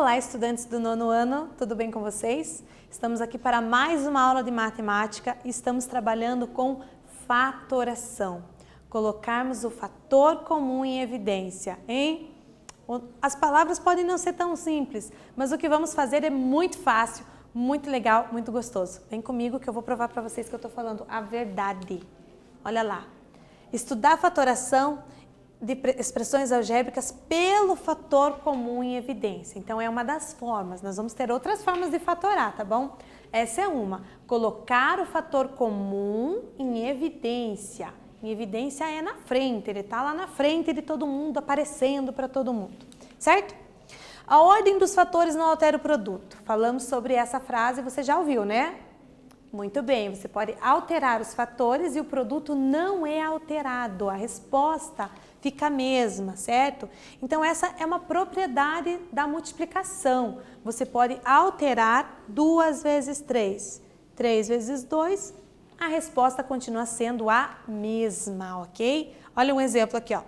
Olá, estudantes do 9º ano, tudo bem com vocês? Estamos aqui para mais uma aula de matemática e estamos trabalhando com fatoração. Colocarmos o fator comum em evidência, hein? As palavras podem não ser tão simples, mas o que vamos fazer é muito fácil, muito legal, muito gostoso. Vem comigo que eu vou provar para vocês que eu estou falando a verdade. Olha lá. Estudar fatoração de expressões algébricas pelo fator comum em evidência. Então, é uma das formas. Nós vamos ter outras formas de fatorar, tá bom? Essa é uma. Colocar o fator comum em evidência. Em evidência é na frente, ele está lá na frente de todo mundo, aparecendo para todo mundo, certo? A ordem dos fatores não altera o produto. Falamos sobre essa frase, você já ouviu, né? Muito bem, você pode alterar os fatores e o produto não é alterado, a resposta fica a mesma, certo? Então essa é uma propriedade da multiplicação. Você pode alterar 2 vezes 3, 3 vezes 2, a resposta continua sendo a mesma, ok? Olha um exemplo aqui, ó.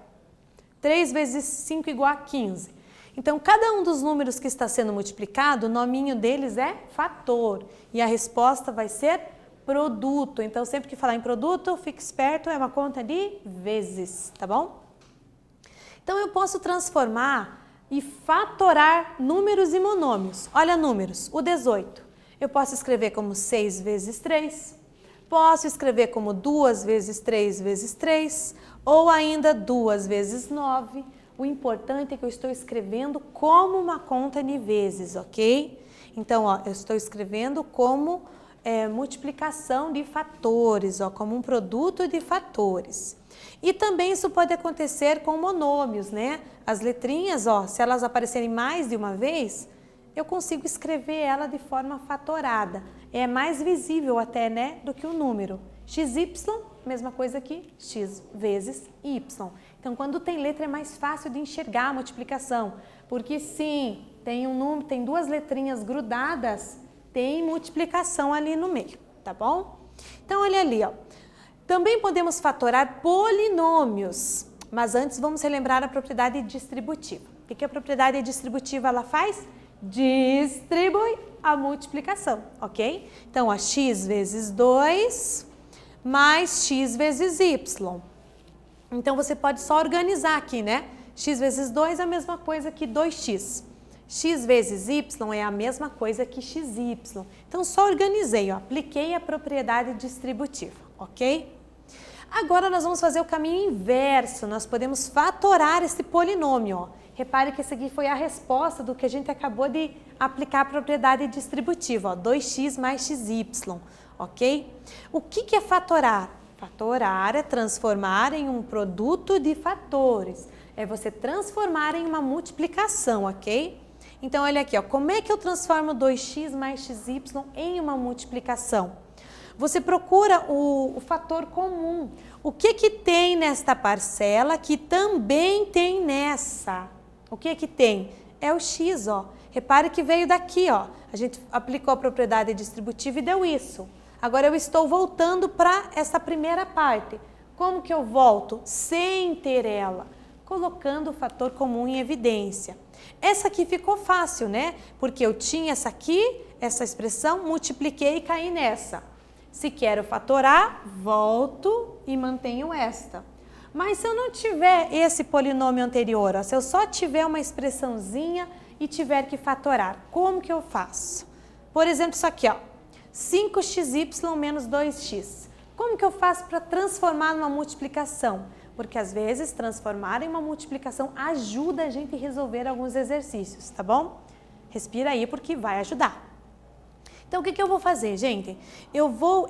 3 vezes 5 igual a 15. Então, cada um dos números que está sendo multiplicado, o nominho deles é fator. E a resposta vai ser produto. Então, sempre que falar em produto, fique esperto, é uma conta de vezes, tá bom? Então, eu posso transformar e fatorar números e monômios. Olha números, o 18. Eu posso escrever como 6 vezes 3. Posso escrever como 2 vezes 3 vezes 3. Ou ainda 2 vezes 9. O importante é que eu estou escrevendo como uma conta de vezes, ok? Então, ó, eu estou escrevendo como multiplicação de fatores, ó, como um produto de fatores. E também isso pode acontecer com monômios, né? As letrinhas, ó, se elas aparecerem mais de uma vez, eu consigo escrever ela de forma fatorada. É mais visível até, né, do que o número. XY, mesma coisa que x vezes y. Então, quando tem letra é mais fácil de enxergar a multiplicação, porque sim, tem duas letrinhas grudadas, tem multiplicação ali no meio, tá bom? Então, olha ali, ó. Também podemos fatorar polinômios, mas antes vamos relembrar a propriedade distributiva. O que a propriedade distributiva ela faz? Distribui a multiplicação, ok? Então, ó, x vezes 2 mais x vezes y. Então, você pode só organizar aqui, né? X vezes 2 é a mesma coisa que 2x. X vezes y é a mesma coisa que xy. Então, só organizei, ó, apliquei a propriedade distributiva, ok? Agora, nós vamos fazer o caminho inverso. Nós podemos fatorar esse polinômio, ó. Repare que essa aqui foi a resposta do que a gente acabou de aplicar a propriedade distributiva, ó, 2x mais xy, ok? O que é fatorar? Fatorar é transformar em um produto de fatores. É você transformar em uma multiplicação, ok? Então, olha aqui, ó, como é que eu transformo 2x mais xy em uma multiplicação? Você procura o fator comum. O que tem nesta parcela que também tem nessa? O que tem? É o x, ó. Repare que veio daqui, ó. A gente aplicou a propriedade distributiva e deu isso. Agora eu estou voltando para essa primeira parte. Como que eu volto? Sem ter ela. Colocando o fator comum em evidência. Essa aqui ficou fácil, né? Porque eu tinha essa aqui, essa expressão, multipliquei e caí nessa. Se quero fatorar, volto e mantenho esta. Mas se eu não tiver esse polinômio anterior, ó, se eu só tiver uma expressãozinha e tiver que fatorar, como que eu faço? Por exemplo, isso aqui, ó. 5xy menos 2x. Como que eu faço para transformar numa multiplicação? Porque às vezes transformar em uma multiplicação ajuda a gente a resolver alguns exercícios, tá bom? Respira aí porque vai ajudar. Então, o que eu vou fazer, gente? Eu vou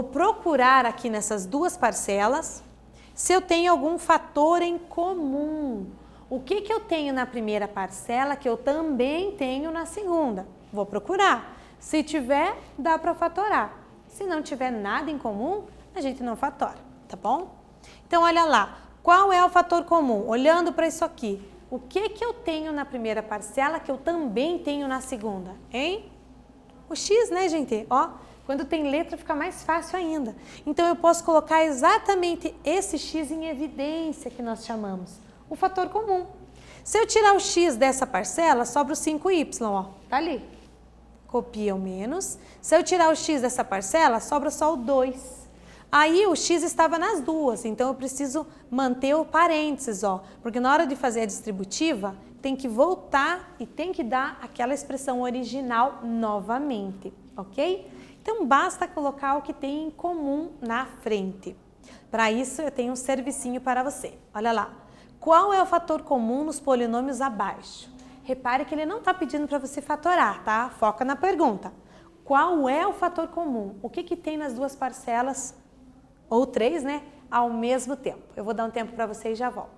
procurar aqui nessas duas parcelas se eu tenho algum fator em comum. O que eu tenho na primeira parcela que eu também tenho na segunda? Vou procurar. Se tiver, dá para fatorar. Se não tiver nada em comum, a gente não fatora, tá bom? Então, olha lá. Qual é o fator comum? Olhando para isso aqui. O que eu tenho na primeira parcela que eu também tenho na segunda, hein? O x, né, gente? Ó, quando tem letra fica mais fácil ainda. Então, eu posso colocar exatamente esse x em evidência que nós chamamos. O fator comum. Se eu tirar o x dessa parcela, sobra o 5y, ó, tá ali. Copia o menos. Se eu tirar o x dessa parcela, sobra só o 2. Aí o x estava nas duas, então eu preciso manter o parênteses, ó, porque na hora de fazer a distributiva, tem que voltar e tem que dar aquela expressão original novamente, ok? Então basta colocar o que tem em comum na frente. Para isso eu tenho um servicinho para você. Olha lá. Qual é o fator comum nos polinômios abaixo? Repare que ele não está pedindo para você fatorar, tá? Foca na pergunta. Qual é o fator comum? O que tem nas duas parcelas, ou 3, né? Ao mesmo tempo. Eu vou dar um tempo para você e já volto.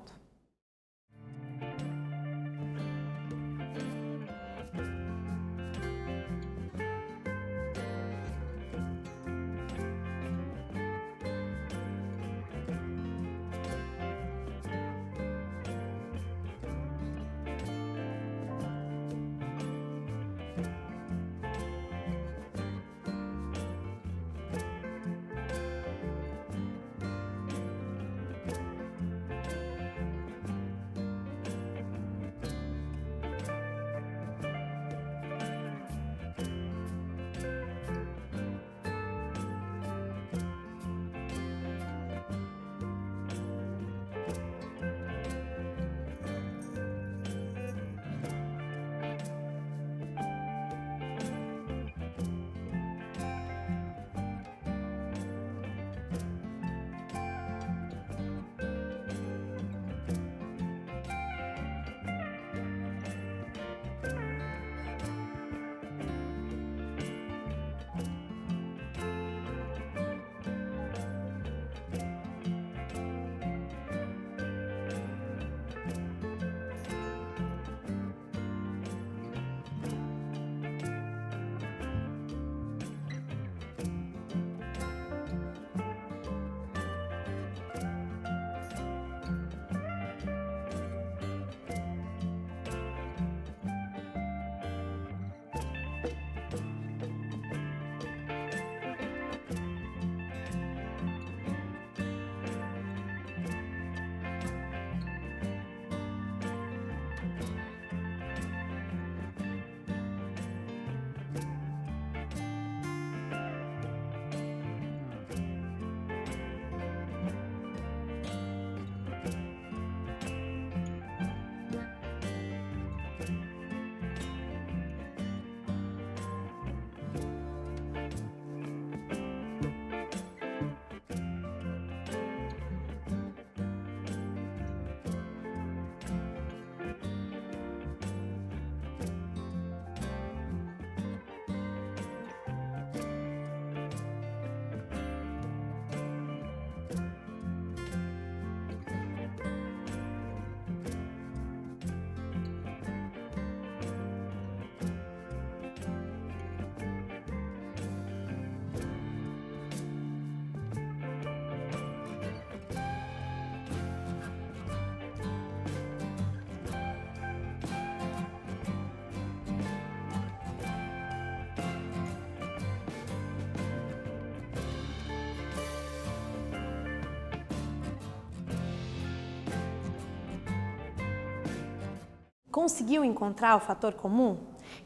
Conseguiu encontrar o fator comum?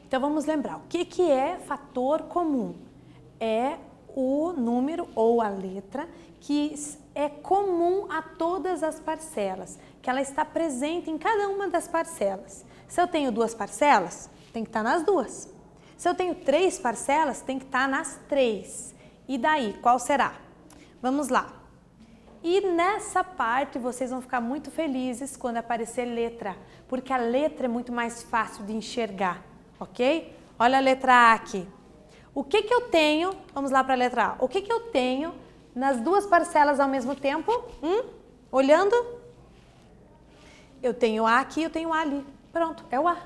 Então vamos lembrar, o que é fator comum? É o número ou a letra que é comum a todas as parcelas, que ela está presente em cada uma das parcelas. Se eu tenho 2 parcelas, tem que estar nas 2. Se eu tenho 3 parcelas, tem que estar nas 3. E daí, qual será? Vamos lá. E nessa parte vocês vão ficar muito felizes quando aparecer letra, porque a letra é muito mais fácil de enxergar, ok? Olha a letra A aqui. O que eu tenho, vamos lá para a letra A, o que eu tenho nas 2 parcelas ao mesmo tempo? Olhando? Eu tenho A aqui, eu tenho A ali. Pronto, é o A.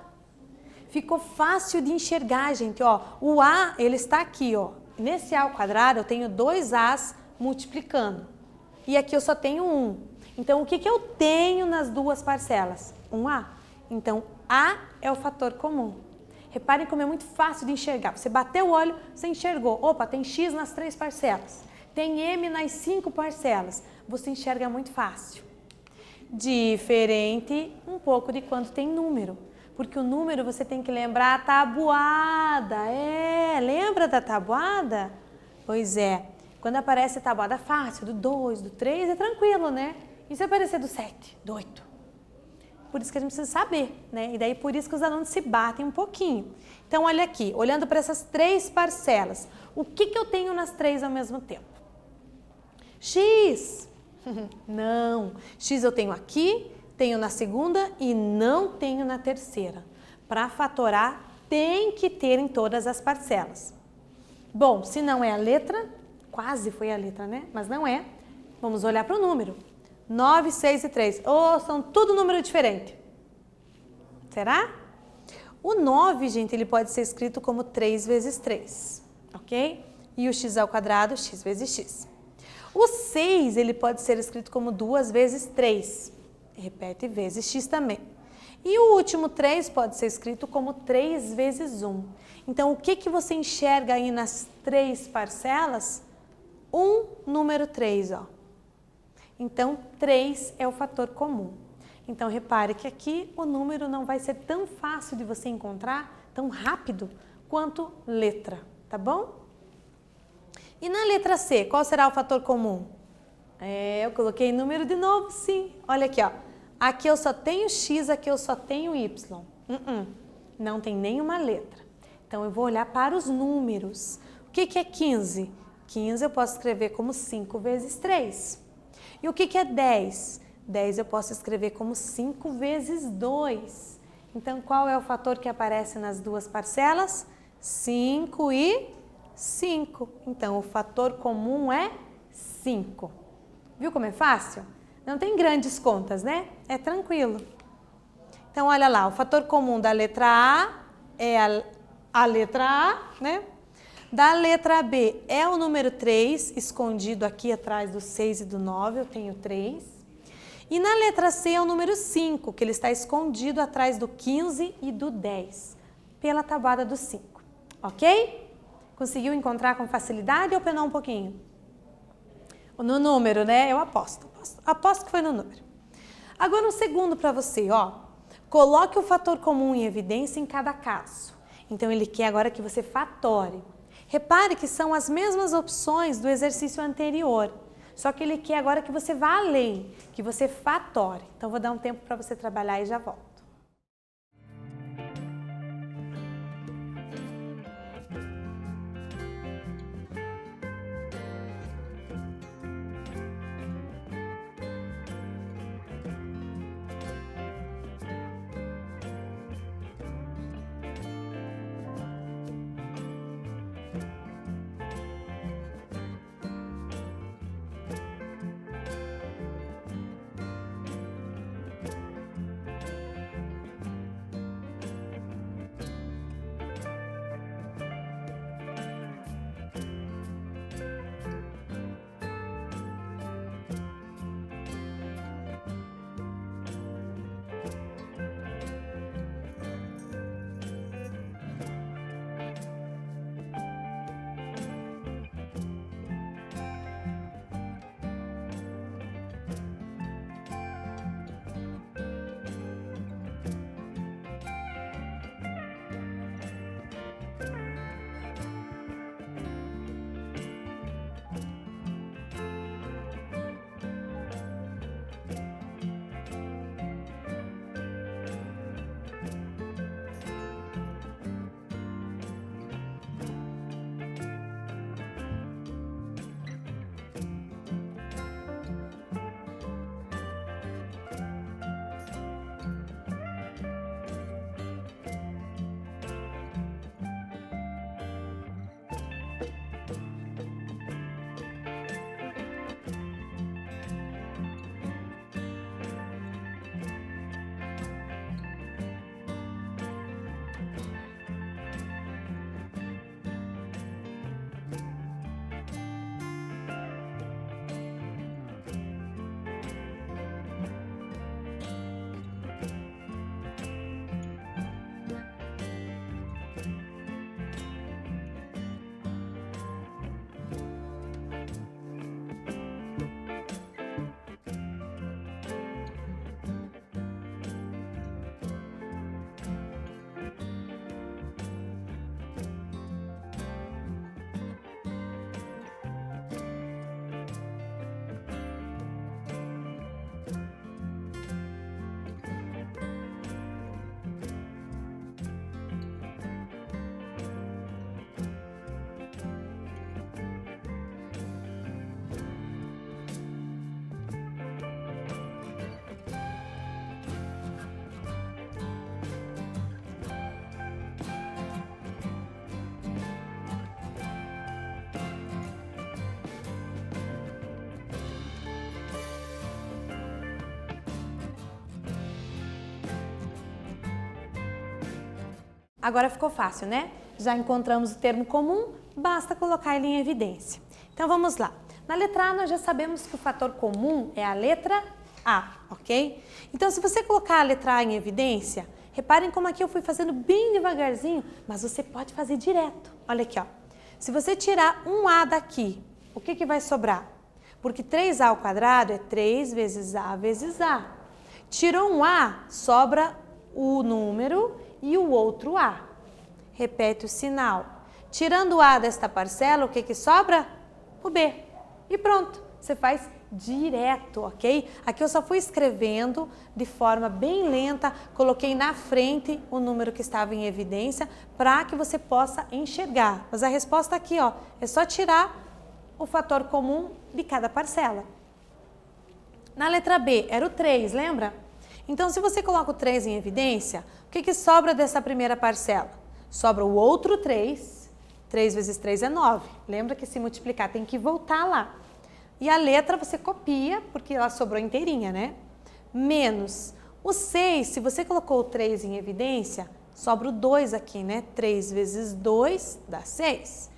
Ficou fácil de enxergar, gente, ó. O A, ele está aqui, ó. Nesse A ao quadrado eu tenho 2 A's multiplicando. E aqui eu só tenho 1. Então, o que eu tenho nas 2 parcelas? Um A. Então, A é o fator comum. Reparem como é muito fácil de enxergar. Você bateu o olho, você enxergou. Opa, tem X nas 3 parcelas. Tem M nas 5 parcelas. Você enxerga muito fácil. Diferente um pouco de quando tem número. Porque o número você tem que lembrar a tabuada. Lembra da tabuada? Pois é, quando aparece a tabuada fácil, do 2, do 3, é tranquilo, né? E se aparecer do 7, do 8? Por isso que a gente precisa saber, né? E daí por isso que os alunos se batem um pouquinho. Então, olha aqui, olhando para essas 3 parcelas, o que eu tenho nas 3 ao mesmo tempo? X. Não. X eu tenho aqui, tenho na segunda e não tenho na terceira. Para fatorar, tem que ter em todas as parcelas. Bom, se não é a letra, quase foi a letra, né? Mas não é. Vamos olhar para o número. 9, 6 e 3. São tudo número diferente. Será? O 9, gente, ele pode ser escrito como 3 vezes 3, ok? E o x ao quadrado, x vezes x. O 6, ele pode ser escrito como 2 vezes 3. Repete, vezes x também. E o último 3 pode ser escrito como 3 vezes 1. Então, o que você enxerga aí nas 3 parcelas? Um número 3, ó. Então, 3 é o fator comum. Então, repare que aqui o número não vai ser tão fácil de você encontrar, tão rápido, quanto letra, tá bom? E na letra C, qual será o fator comum? Eu coloquei número de novo, sim. Olha aqui, ó. Aqui eu só tenho X, aqui eu só tenho Y. Não tem nenhuma letra. Então, eu vou olhar para os números. O que é 15? 15 eu posso escrever como 5 vezes 3. E o que é 10? 10 eu posso escrever como 5 vezes 2. Então, qual é o fator que aparece nas duas parcelas? 5 e 5. Então, o fator comum é 5. Viu como é fácil? Não tem grandes contas, né? É tranquilo. Então, olha lá, o fator comum da letra A é a letra A, né? Da letra B é o número 3, escondido aqui atrás do 6 e do 9, eu tenho 3. E na letra C é o número 5, que ele está escondido atrás do 15 e do 10, pela tabuada do 5, ok? Conseguiu encontrar com facilidade ou penou um pouquinho? No número, né? Eu aposto que foi no número. Agora um segundo para você, ó. Coloque o fator comum em evidência em cada caso. Então ele quer agora que você fatore. Repare que são as mesmas opções do exercício anterior, só que ele quer agora que você vá além, que você fatore. Então, vou dar um tempo para você trabalhar e já volto. Agora ficou fácil, né? Já encontramos o termo comum, basta colocar ele em evidência. Então vamos lá. Na letra A nós já sabemos que o fator comum é a letra A, ok? Então se você colocar a letra A em evidência, reparem como aqui eu fui fazendo bem devagarzinho, mas você pode fazer direto. Olha aqui, ó. Se você tirar um A daqui, o que vai sobrar? Porque 3A ao quadrado é 3 vezes A vezes A. Tirou um A, sobra o número e o outro A. Repete o sinal. Tirando o A desta parcela, o que sobra? O B. E pronto, você faz direto, ok? Aqui eu só fui escrevendo de forma bem lenta, coloquei na frente o número que estava em evidência para que você possa enxergar. Mas a resposta aqui, ó, é só tirar o fator comum de cada parcela. Na letra B, era o 3, lembra? Então, se você coloca o 3 em evidência, o que sobra dessa primeira parcela? Sobra o outro 3, 3 vezes 3 é 9. Lembra que se multiplicar tem que voltar lá. E a letra você copia, porque ela sobrou inteirinha, né? Menos o 6, se você colocou o 3 em evidência, sobra o 2 aqui, né? 3 vezes 2 dá 6.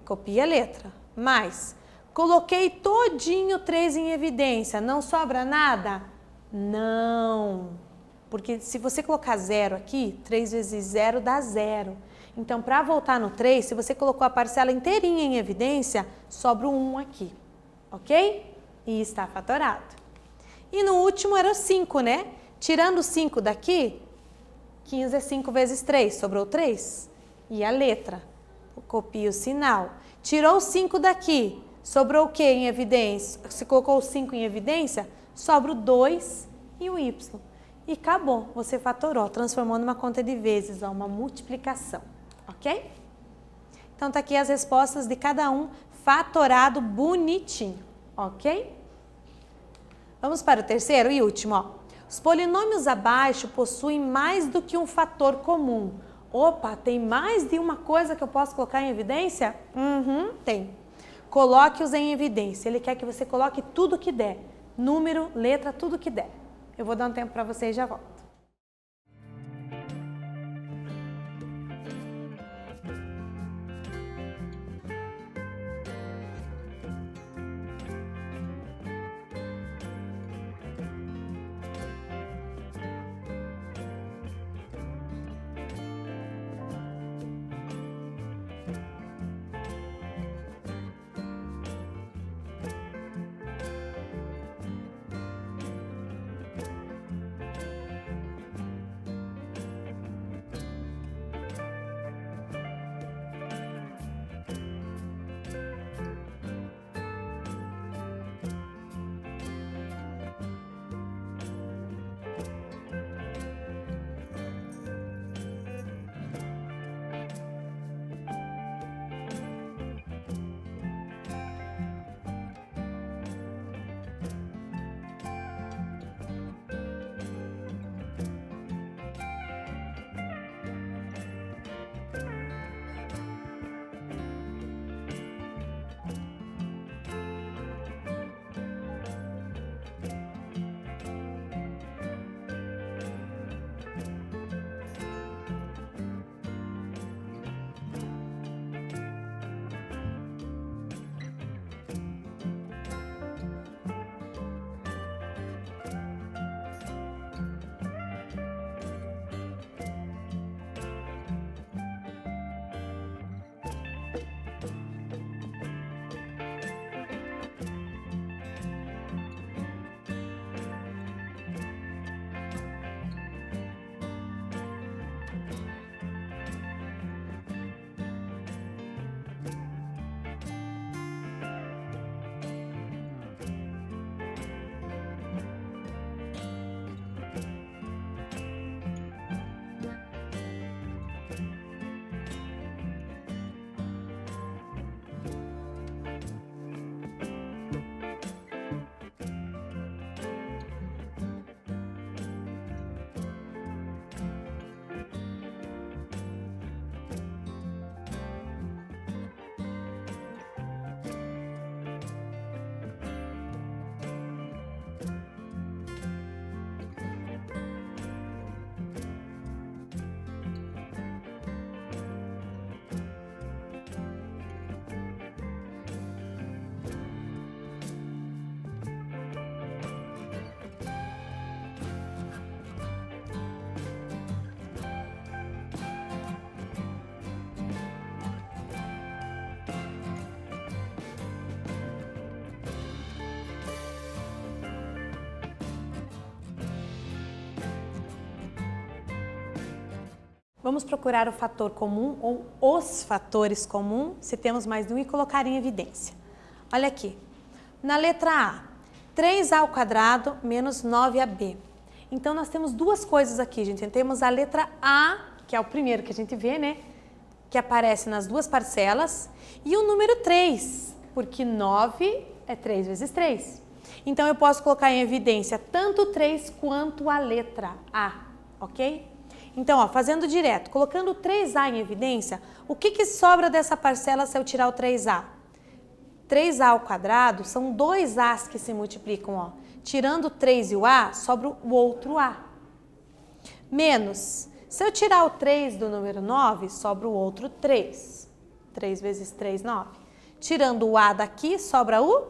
Copia a letra. Mais, coloquei todinho 3 em evidência, não sobra nada? Não, porque se você colocar 0 aqui, 3 vezes 0 dá 0. Então, para voltar no 3, se você colocou a parcela inteirinha em evidência, sobra o 1 aqui, ok? E está fatorado. E no último era o 5, né? Tirando o 5 daqui, 15 é 5 vezes 3, sobrou 3. E a letra, copia o sinal. Tirou o 5 daqui, sobrou o que em evidência? Se colocou o 5 em evidência, sobra o 2 e o y. E acabou, você fatorou, transformou numa conta de vezes, uma multiplicação, ok? Então tá aqui as respostas de cada um, fatorado bonitinho, ok? Vamos para o terceiro e último, ó. Os polinômios abaixo possuem mais do que um fator comum. Opa, tem mais de uma coisa que eu posso colocar em evidência? Tem. Coloque-os em evidência. Ele quer que você coloque tudo que der. Número, letra, tudo que der. Eu vou dar um tempo para você e já volto. Vamos procurar o fator comum ou os fatores comuns, se temos mais de um, e colocar em evidência. Olha aqui, na letra A, 3A ao quadrado menos 9AB. Então, nós temos duas coisas aqui, gente. Temos a letra A, que é o primeiro que a gente vê, né? Que aparece nas duas parcelas, e o número 3, porque 9 é 3 vezes 3. Então, eu posso colocar em evidência tanto o 3 quanto a letra A, ok? Então, ó, fazendo direto, colocando o 3A em evidência, o que sobra dessa parcela se eu tirar o 3A? 3A ao quadrado são dois A's que se multiplicam, ó. Tirando o 3 e o A, sobra o outro A. Menos, se eu tirar o 3 do número 9, sobra o outro 3. 3 vezes 3, 9. Tirando o A daqui, sobra o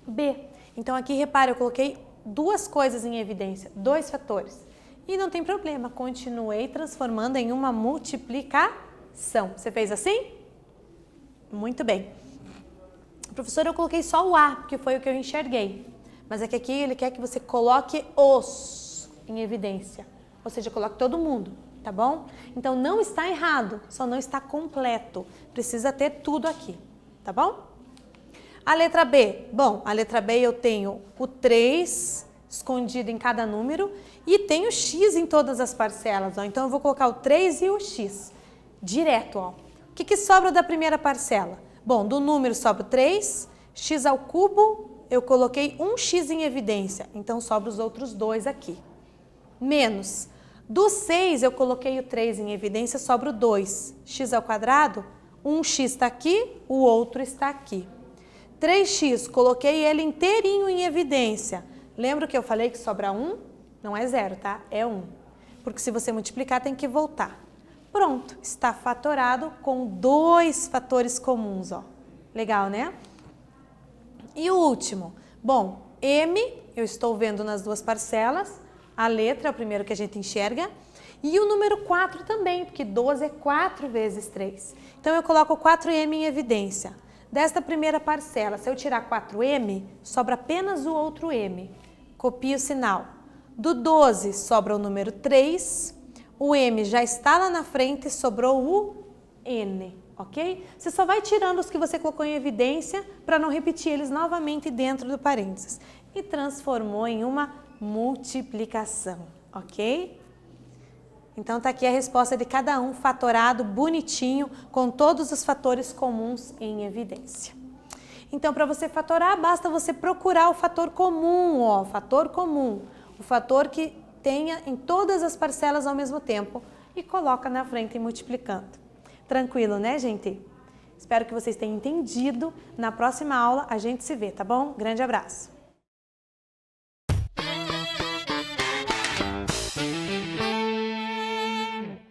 B. Então, aqui, repare, eu coloquei duas coisas em evidência, dois fatores. E não tem problema, continuei transformando em uma multiplicação. Você fez assim? Muito bem. Professora, eu coloquei só o A, porque foi o que eu enxerguei. Mas é que aqui ele quer que você coloque os em evidência. Ou seja, coloque todo mundo, tá bom? Então, não está errado, só não está completo. Precisa ter tudo aqui, tá bom? A letra B. Bom, a letra B eu tenho o 3 escondido em cada número e tenho X em todas as parcelas, ó. Então, eu vou colocar o 3 e o X direto, ó. O que sobra da primeira parcela? Bom, do número sobra o 3, X ao cubo, eu coloquei um X em evidência, então sobra os outros dois aqui. Menos, do 6 eu coloquei o 3 em evidência, sobra o 2. X ao quadrado, um X está aqui, o outro está aqui. 3x, coloquei ele inteirinho em evidência. Lembra que eu falei que sobra 1? Não é 0, tá? É 1. Porque se você multiplicar, tem que voltar. Pronto, está fatorado com dois fatores comuns, ó. Legal, né? E o último? Bom, M, eu estou vendo nas duas parcelas. A letra é o primeiro que a gente enxerga. E o número 4 também, porque 12 é 4 vezes 3. Então, eu coloco 4M em evidência. Desta primeira parcela, se eu tirar 4M, sobra apenas o outro M. Copio o sinal. Do 12, sobra o número 3. O M já está lá na frente, sobrou o N, ok? Você só vai tirando os que você colocou em evidência para não repetir eles novamente dentro do parênteses. E transformou em uma multiplicação, ok? Então, tá aqui a resposta de cada um, fatorado, bonitinho, com todos os fatores comuns em evidência. Então, para você fatorar, basta você procurar o fator comum, ó, fator comum. O fator que tenha em todas as parcelas ao mesmo tempo e coloca na frente multiplicando. Tranquilo, né, gente? Espero que vocês tenham entendido. Na próxima aula, a gente se vê, tá bom? Grande abraço!